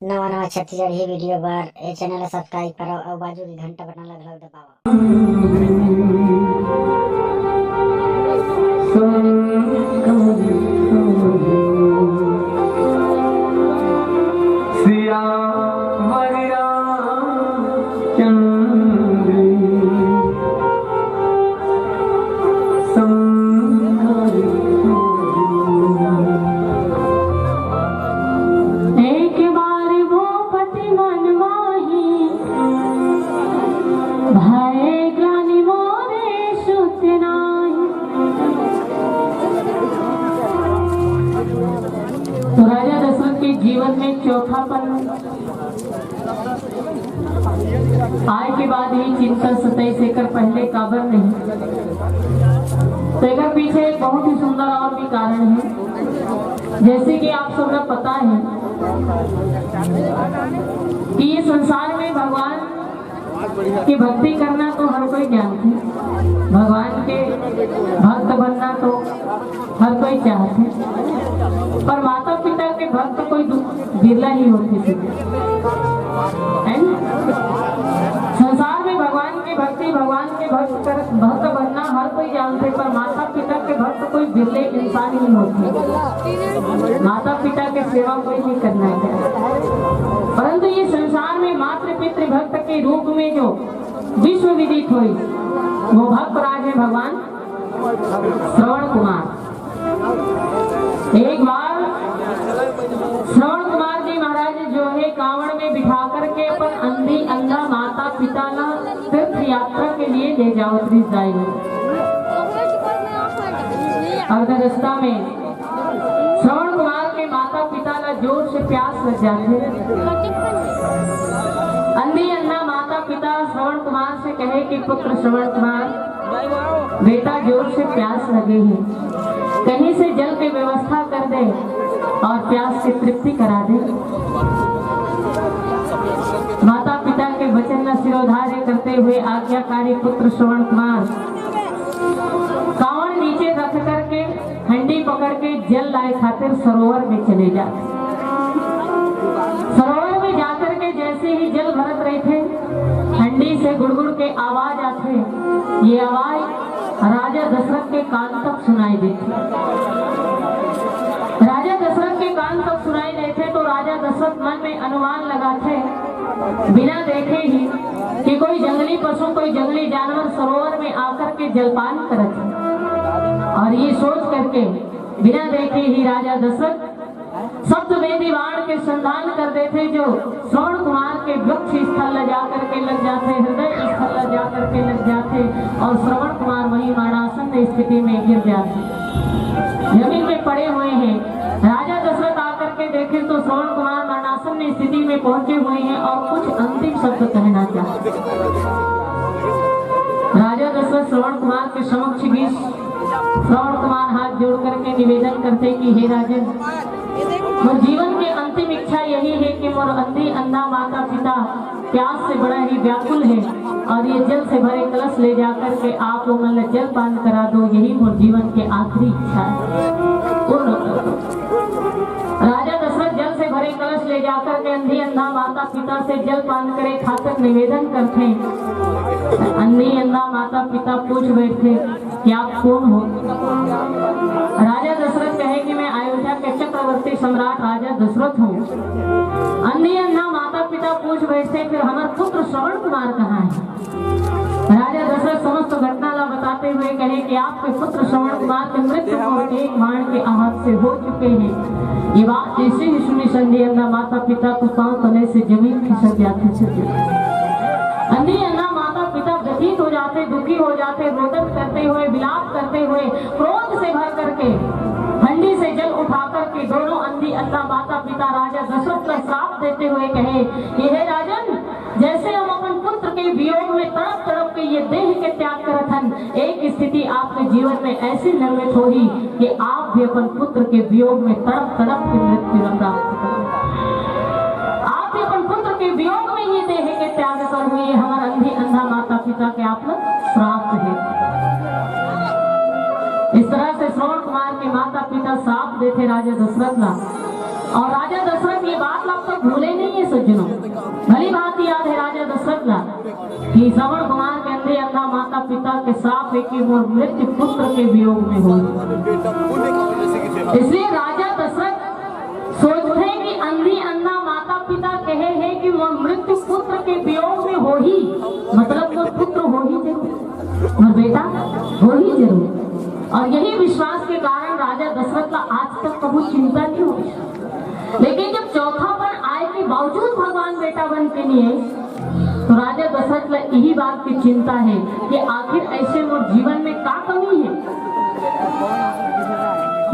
नवा नवा छत्तीसगढ़ ही वीडियो बार ए channel subscribe करो और बाजू की घंटा बटन लगल दबाओ। सिया मरिया चंद्र एक बार भूपति मन माही भय ग्लानि मोरे सुत नाही। तो राजा दशरथ के जीवन में चौथा पन्ना आय के बाद ही चिंता सताई से कर पहले काबर नहीं। तो एक पीछे एक बहुत ही सुंदर और भी कारण है। जैसे कि आप सबको पता है कि ये संसार में भगवान की भक्ति करना तो हर कोई जानते, भगवान के भक्त बनना तो हर कोई चाहते, पर माता पिता के भक्त कोई बिरला ही होते है। संसार में भगवान की भक्ति, भगवान के भक्त बनना हर कोई जानते, पर माता पिता के भक्त कोई बिरले इंसान ही होते। माता पिता के सेवा कोई नहीं करना चाहिए, परंतु ये संसार में मातृ पितृ भक्त के रूप में जो विश्व विदित हुई वो भक्त राज है भगवान श्रवण कुमार। एक बार श्रवण कुमार जी महाराज जो है कांवड़ में बिठा करके अपन अंधी अंधा माता पिता ना तीर्थ यात्रा के लिए ले जाओ जाएंगे। अर्ध रास्ता में श्रवण कुमार के माता पिता ना जोर से प्यास लग जाते। अंधी अंधा माता पिता श्रवण कुमार से कहे कि पुत्र श्रवण कुमार बेटा जोर से प्यास लगे है, कहीं से जल की व्यवस्था कर दे और प्यास की तृप्ति करा दे। माता पिता के वचन न सिरोधार्य करते हुए आज्ञाकारी पुत्र श्रवण कुमार कांवड़ नीचे रख करके हंडी पकड़ के जल लाए खातिर सरोवर में चले जाते। सरोवर में जाकर के जैसे ही जल भरत रहे थे, हंडी से गुड़गुड़ के आवाज आते। ये आवाज राजा दशरथ के कान तक सुनाई देती। राजा दशरथ के कान तक सुनाई देते तो राजा दशरथ मन में अनुमान लगाते बिना देखे ही कि कोई जंगली पशु, कोई जंगली जानवर सरोवर में आकर के जलपान करते, और ये सोच करके बिना देखे ही राजा दशरथ सप्तवेदी बाण के संधान कर देते जो श्रवण कुमार के वृक्ष स्थल ले जाकर के लग जाते, हृदय स्थल ले जाकर के लग जाते, और श्रवण कुमार वही मरणासन्न स्थिति में गिर जाते, जमीन में पड़े हुए हैं। राजा दशरथ आकर के देखे तो श्रवण कुमार मरणासन्न स्थिति में पहुंचे हुए हैं और कुछ अंतिम शब्द कहना चाहते। राजा दशरथ श्रवण कुमार के समक्ष भी श्रवण कुमार हाथ जोड़ करके निवेदन करते कि हे राजन, मोर जीवन की अंतिम इच्छा यही है कि मोर अंधी अंधा माता पिता प्यास से बड़ा ही व्याकुल है, और ये जल से भरे कलश ले जाकर के आप वो मन जल पान करा दो, यही मोर जीवन की आखिरी इच्छा है। राजा दशरथ जल से भरे कलश ले जाकर के अंधी अंधा माता पिता से जल पान करे खातिर निवेदन करते। अंधी अंधा माता पिता पूछ बैठे कि आप कौन हो। राजा दशरथ कहे कि मैं अयोध्या के चक्रवर्ती सम्राट राजा दशरथ हूँ। अंधी अंधा माता पिता पूछ बैठते फिर हमारा पुत्र श्रवण कुमार कहाँ है। राजा दशरथ समस्त घटना ला बताते हुए कहे कि आपके पुत्र श्रवण कुमार के मृत्यु को एक बाण के आहत से हो चुके हैं। ये बात जैसे ही सुनी संधि अंधा माता पिता को पांव तले से जमीन खिसक जाती थी। अंधी अंधा माता पिता व्यथित हो जाते, दुखी हो जाते, रोदन करते हुए, विलाप करते हुए, क्रोध से भर करके हंडी से जल उठा करके दोनों अंधी अंधा माता पिता राजा दशरथ का श्राप देते हुए कहे कि हे राजन, जैसे हम अपन पुत्र के वियोग में तड़प तड़प के ये देह के त्याग करत हन, एक स्थिति आपके जीवन में ऐसी निर्मित होगी कि आप भी अपन पुत्र के वियोग में तड़प तड़प के मृत्यु प्राप्त करेंगे। आप भी अपन पुत्र के वियोग में ही देह के त्याग कर हुए हमारे अंधी अंधा माता पिता के आप लोग श्राप है। इस तरह से श्रवण कुमार के माता पिता श्राप देते राजा दशरथ ला और राजा दशरथ ये बात आप तो भूले नहीं है सज्जनों, भली बात याद है राजा दशरथ ला कि श्रवण कुमार के अंधे अंधा माता पिता के साथ है कि वो मृत्यु पुत्र के वियोग में हो। इसलिए राजा दशरथ सोचते हैं कि अंधी अंधा माता पिता कहे हैं कि वो मृत्यु पुत्र के वियोग में हो ही, मतलब वो पुत्र हो ही जरूर और बेटा हो ही जरूर। और यही विश्वास के कारण राजा दशरथ का आज तक कभी चिंता नहीं हुई। लेकिन जब चौथापन आए के बावजूद भगवान बेटा बन के लिए तो राजा दशरथ को यही बात की चिंता है कि आखिर ऐसे वो जीवन में क्या कमी है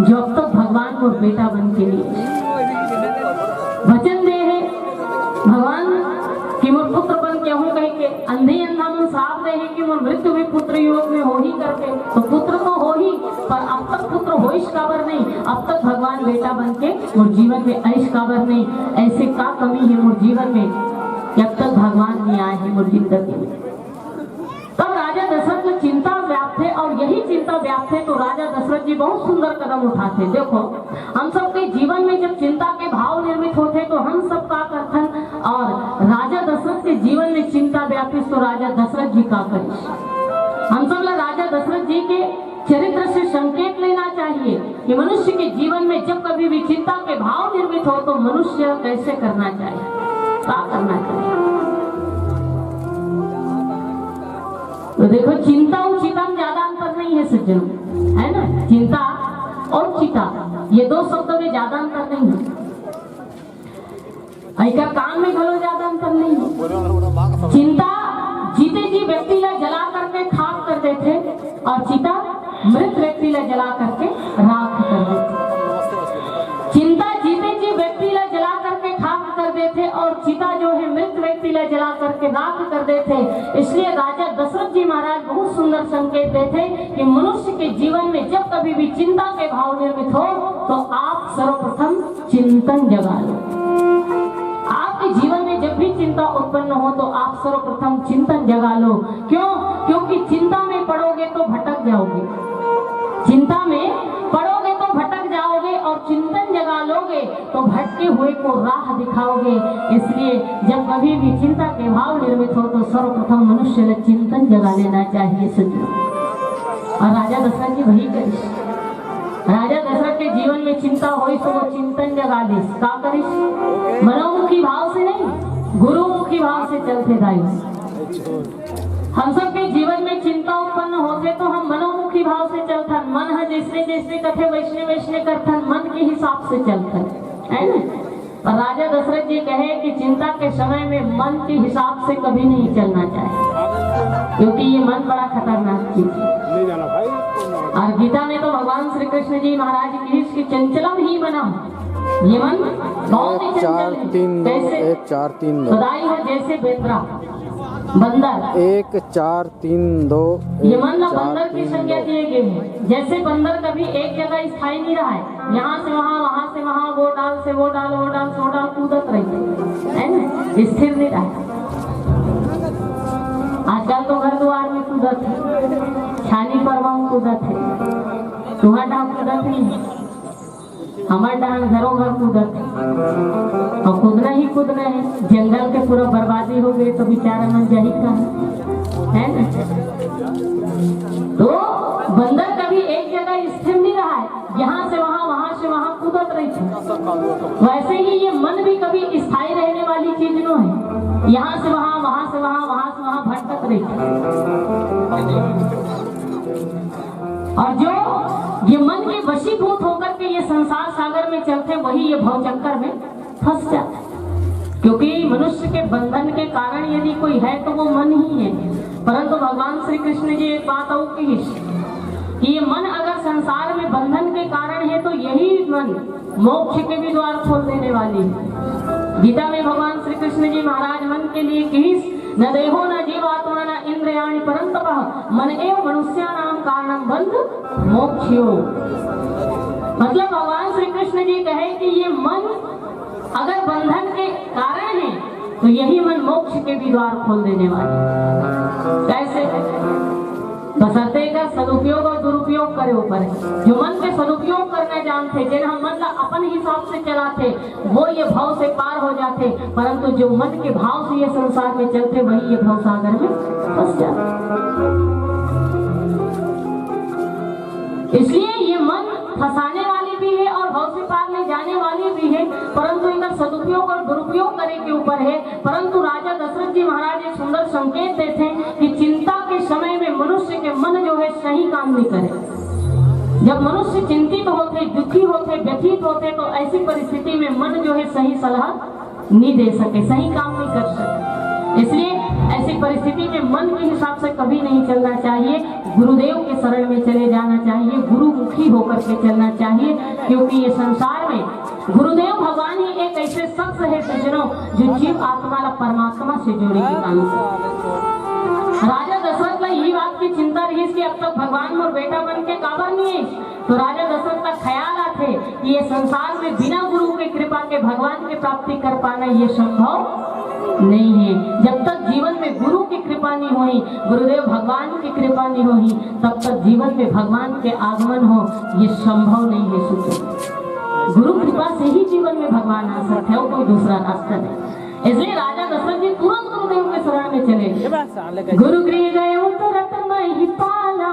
जो अब तक भगवान को बेटा बन के लिए वचन दे है भगवान कि वो पुत्र बन के हूँ कह के अंधे अंधा मुंह साफ दे है कि वो मृत्यु भी पुत्र योग में हो ही करके, तो पुत्र तो हो ही पर अब तक पुत्र हो इस काबर नहीं, अब तक भगवान बेटा बन के वो जीवन में ऐश काबर नहीं। ऐसे का कमी है वो जीवन में जब तक भगवान नहीं आए हैं वो जिंदगी में। तब राजा दशरथ में चिंता व्याप्त है और यही चिंता व्याप्त है तो राजा दशरथ जी बहुत सुंदर कदम उठाते। देखो हम सबके जीवन में जब चिंता के भाव निर्मित होते तो हम सब का करथन, और राजा दशरथ के जीवन में चिंता व्यापित तो राजा दशरथ जी का करिस। हम सब राजा दशरथ जी के चरित्र से संकेत लेना चाहिए कि मनुष्य के जीवन में जब कभी भी चिंता के भाव निर्मित हो तो मनुष्य कैसे करना चाहिए, क्या करना चाहिए। तो देखो चिंता और चिता में ज्यादा अंतर नहीं है सज्जनों, है ना। चिंता और चिता ये दो शब्दों में ज्यादा अंतर नहीं है, ऐसा काम में भलो ज्यादा अंतर नहीं है। चिंता जीते जी व्यक्ति ला जला करके खाक कर देते और चिता मृत व्यक्ति ला जला करके राख कर देते। चिंता जीते जी व्यक्ति ला जला करके खाक कर देते और चिता जो है मृत व्यक्ति ला जला करके राख कर देते। इसलिए राजा दशरथ जी महाराज बहुत सुंदर संकेत देते कि मनुष्य के जीवन में जब कभी भी चिंता के भाव निर्मित हो तो आप सर्वप्रथम चिंतन जगा लो। आपके जीवन में जब भी चिंता उत्पन्न हो तो आप सर्वप्रथम चिंतन जगा लो। क्यों? क्योंकि चिंता में पड़ोगे तो भटक जाओगे, चिंता में पड़ोगे तो भटक जाओगे और चिंतन जगा लोगे तो भटके हुए को राह दिखाओगे। इसलिए जब कभी भी चिंता के भाव निर्मित हो तो सर्वप्रथम मनुष्य ने चिंतन जगा लेना चाहिए सज्जनों। और राजा दशरथ जी वही करिस। राजा दशरथ के जीवन में चिंता हुई तो वो चिंतन जगा ली। क्या करिस? मनोमुखी भाव से नहीं, गुरुमुखी भाव से चलते दाई। हम सबके जीवन में चिंता उत्पन्न होते तो हम मनोमुखी भाव से चलथन। मन है जैसे जैसे कथे वैष्णे वैष्णे करथन, मन के हिसाब से चलथन, है ना। पर राजा दशरथ जी कहे कि चिंता के समय में मन के हिसाब से कभी नहीं चलना चाहिए, क्योंकि ये मन बड़ा खतरनाक चीज है। और गीता में तो भगवान श्री कृष्ण जी महाराज की चंचलम ही बना, ये मन बहुत ही चंचल है। कैसे? 1 4 3 2 सदाई है जैसे बेतरा बंदर। 1 4 3 2 ये मन ना बंदर की संज्ञा दिए गए हैं। जैसे बंदर कभी एक जगह स्थायी नहीं रहा है, यहाँ से वहाँ, वहाँ से वहाँ, वो डाल से वो डाल, वो डाल से वो डाल कूदत रहते है ना, स्थिर नहीं रहा। आजकल तो घर द्वार में कूदत है, छानी परवाह कूदत है, तुम्हारा डाल कूदत नहीं, हमारे डाल घरों घर कूदत है। और कूदना ही कूदना है। जंगल के पूरा बर्बादी हो गई तो बेचारा मन जाही का है ना। तो बंदर कभी एक जगह स्थिर नहीं रहा है, यहाँ से वहाँ, वहाँ से वहाँ कूदत रही थी। वैसे ही ये मन भी कभी स्थायी रहने वाली चीज नो है, यहाँ से वहाँ, वहाँ से वहाँ, वहाँ से वहाँ भटकत रही थी। और जो ये मन के वशीभूत होकर के ये संसार सागर में चलते वही ये भव चक्कर में फंस जाते। क्योंकि मनुष्य के बंधन के कारण यदि कोई है तो वो मन ही है। परंतु भगवान श्री कृष्ण जी एक बात और की कि ये मन अगर संसार में बंधन के कारण है तो यही मन मोक्ष के भी द्वार खोल देने वाली है। गीता में भगवान श्री कृष्ण जी महाराज मन के लिए किस न देहो न जीवात्मा न इंद्रियाणि परंतप मन एव मनुष्याणाम कारणम बंध मोक्षयो। मतलब भगवान श्री कृष्ण जी कहे कि ये मन अगर बंधन के कारण है तो यही मन मोक्ष के भी द्वार खोल देने वाले। कैसे? बसरते का सदुपयोग और दुरुपयोग करे ऊपर है। जो मन के सदुपयोग करने जानते, जिन्हें मन ला अपन हिसाब से चलाते, वो ये भाव से पार हो जाते, परंतु जो मन के भाव से ये संसार में चलते, वही ये भाव सागर में फंस जाते। इसलिए ये मन फंसाने वाली भी है और भाव से पार ले जाने वाली भी है, परंतु इनका सदुपयोग और दुरुपयोग करने के ऊपर है। परंतु राजा दशरथ जी महाराज एक सुंदर संकेत देते हैं कि चिंता के समय में मनुष्य के मन जो है सही काम नहीं करे। जब मनुष्य चिंतित होते, दुखी होते, व्यथित होते, तो ऐसी परिस्थिति में मन जो है सही सलाह नहीं दे सके, सही काम नहीं कर सके। इसलिए ऐसी परिस्थिति में मन के हिसाब से कभी नहीं चलना चाहिए, गुरुदेव के शरण में चले जाना चाहिए, गुरुमुखी होकर के चलना चाहिए, क्योंकि ये संसार में गुरुदेव भगवान ही एक ऐसे शख्स है सज्जनों, जो जीव आत्मा ला परमात्मा से जोड़ेगी काम से। राजा दशरथ ने यही बात की चिंता रही कि अब तक भगवान और बेटा बन के काबर नहीं है, तो राजा दशरथ का ख्याल आते कि ये संसार में बिना गुरु की कृपा के भगवान की प्राप्ति कर पाना ये संभव नहीं है। जब तक जीवन में गुरु की कृपा नहीं हुई, गुरुदेव भगवान की कृपा नहीं हुई, तब तक जीवन में भगवान के आगमन हो ये संभव नहीं है। सोचो, गुरु कृपा से ही जीवन में भगवान आ सकते हैं, कोई दूसरा रास्ता नहीं। इसलिए राजा दशरथ जी तुरंत गुरुदेव के शरण में चले। गुरु गृह गए तुरंत नहीं पाला,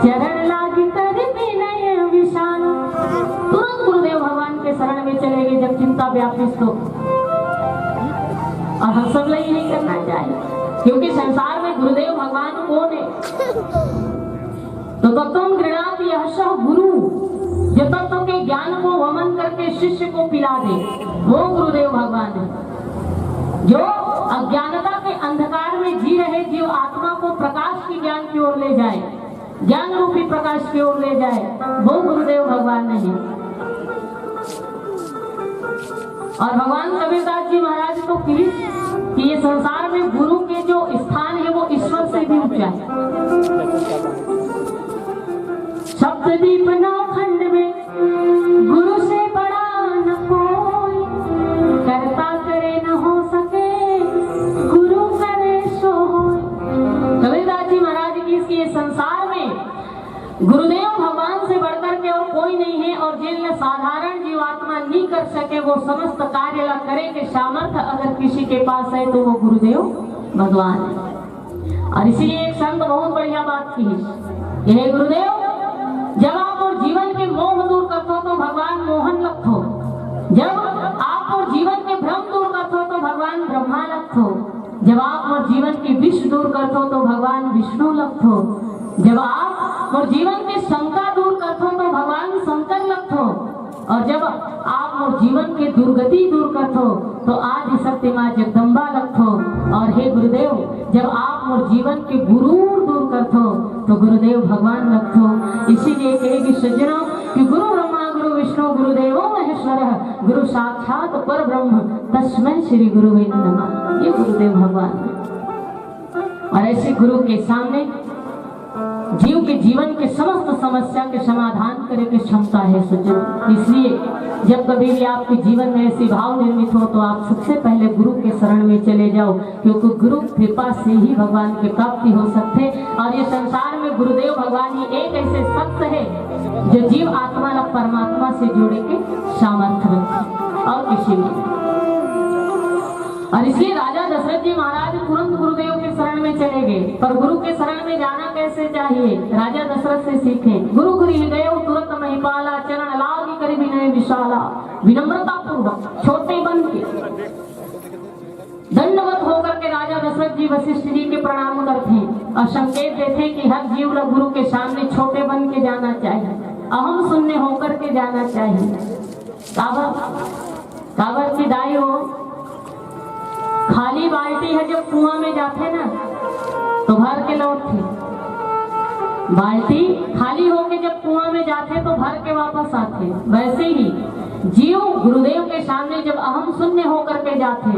चरण लागी कर विनय विशाल। तुरंत गुरुदेव भगवान के शरण में चले गए जब चिंता व्यापित तो। और हम सब लोग यही करना चाहिए, क्योंकि संसार में गुरुदेव भगवान कौन है? तो तत्वम गृणात यह गुरु, जो तत्व के ज्ञान को वमन करके शिष्य को पिला दे, वो गुरुदेव भगवान है। जो अज्ञानता के अंधकार में जी रहे जीव आत्मा को प्रकाश की ज्ञान की ओर ले जाए, ज्ञान रूपी प्रकाश की ओर ले जाए, वो गुरुदेव भगवान नहीं। और भगवान कबीरदास जी महाराज को कि ये संसार में गुरु के जो स्थान है वो ईश्वर से भी ऊंचा है। सप्तदीप नौखंड में गुरु से बड़ा न कोई, करता करे न हो सके, गुरु करे सो होय। कबीरदास जी महाराज की इसकी संसार में गुरुदेव भगवान से बढ़कर के और कोई नहीं है, और जिन साधारण जीवात्मा नहीं कर सके वो समस्त कार्य ला करे के सामर्थ्य अगर किसी के पास है तो वो गुरुदेव भगवान है। और इसीलिए एक संत बहुत बढ़िया बात की है, हे गुरुदेव, जब आप और जीवन के मोह दूर करते हो तो भगवान मोहन लगते हो, जब आप और जीवन के भ्रम दूर करते हो तो भगवान ब्रह्मा लगते हो, जब आप और जीवन की विष दूर करते हो तो भगवान विष्णु लगते हो, जब आप और जीवन की शंका दूर करते हो तो भगवान शंकर लगते हो, और जब आप और जीवन के दुर्गति दूर करते हो तो आदि सत्य मां जगदम्बा लगते हो। और हे गुरुदेव, जब आप और जीवन के गुरूर दूर करते हो तो गुरुदेव भगवान लगते हो। इसीलिए कहेगी सज्जनों कि गुरु ब्रह्मा गुरु विष्णु गुरुदेवो महेश्वर, गुरु साक्षात पर ब्रह्म तस्मै श्री गुरुवे नमः। ये गुरुदेव भगवान है। और ऐसे गुरु के सामने जीव के जीवन के समस्त समस्या के समाधान करे की क्षमता है सज्जन। इसलिए जब कभी भी आपके जीवन में ऐसी भाव निर्मित हो तो आप सबसे पहले गुरु के शरण में चले जाओ, क्योंकि गुरु कृपा से ही भगवान की प्राप्ति हो सकते। और ये संसार में गुरुदेव भगवान ही एक ऐसे शख्स है जो जीव आत्मा ला परमात्मा से जोड़े के सामर्थ्य रखते और किसी में। और इसलिए राजा दशरथ जी महाराज तुरंत गुरुदेव के शरण में चले गए। पर गुरु के शरण में जाना कैसे चाहिए, राजा दशरथ से सीखें। गुरु गृह गए तुरंत महिपाला, चरण लागी करी विनय विशाला। विनम्रता पूर्वक छोटे बन के दंडवत होकर के राजा दशरथ जी वशिष्ठ जी के प्रणाम करते और संकेत देते कि हर जीव ला गुरु के सामने छोटे बन के जाना चाहिए, अहम शून्य होकर के जाना चाहिए। काबर की दाई हो, खाली बाल्टी है जब कुआं में जाते ना तो भर के लौटते, बाल्टी खाली होके जब कुआं में जाते तो भर के वापस आते। वैसे ही जीव गुरुदेव के सामने जब अहम शून्य होकर के जाते,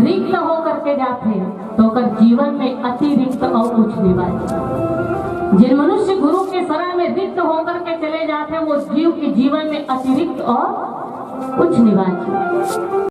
रिक्त होकर के जाते, तो कर जीवन में अतिरिक्त और कुछ नहीं बात। जिन मनुष्य गुरु के शरण में रिक्त होकर के चले जाते हैं वो जीव के जीवन में अतिरिक्त और कुछ नहीं बात।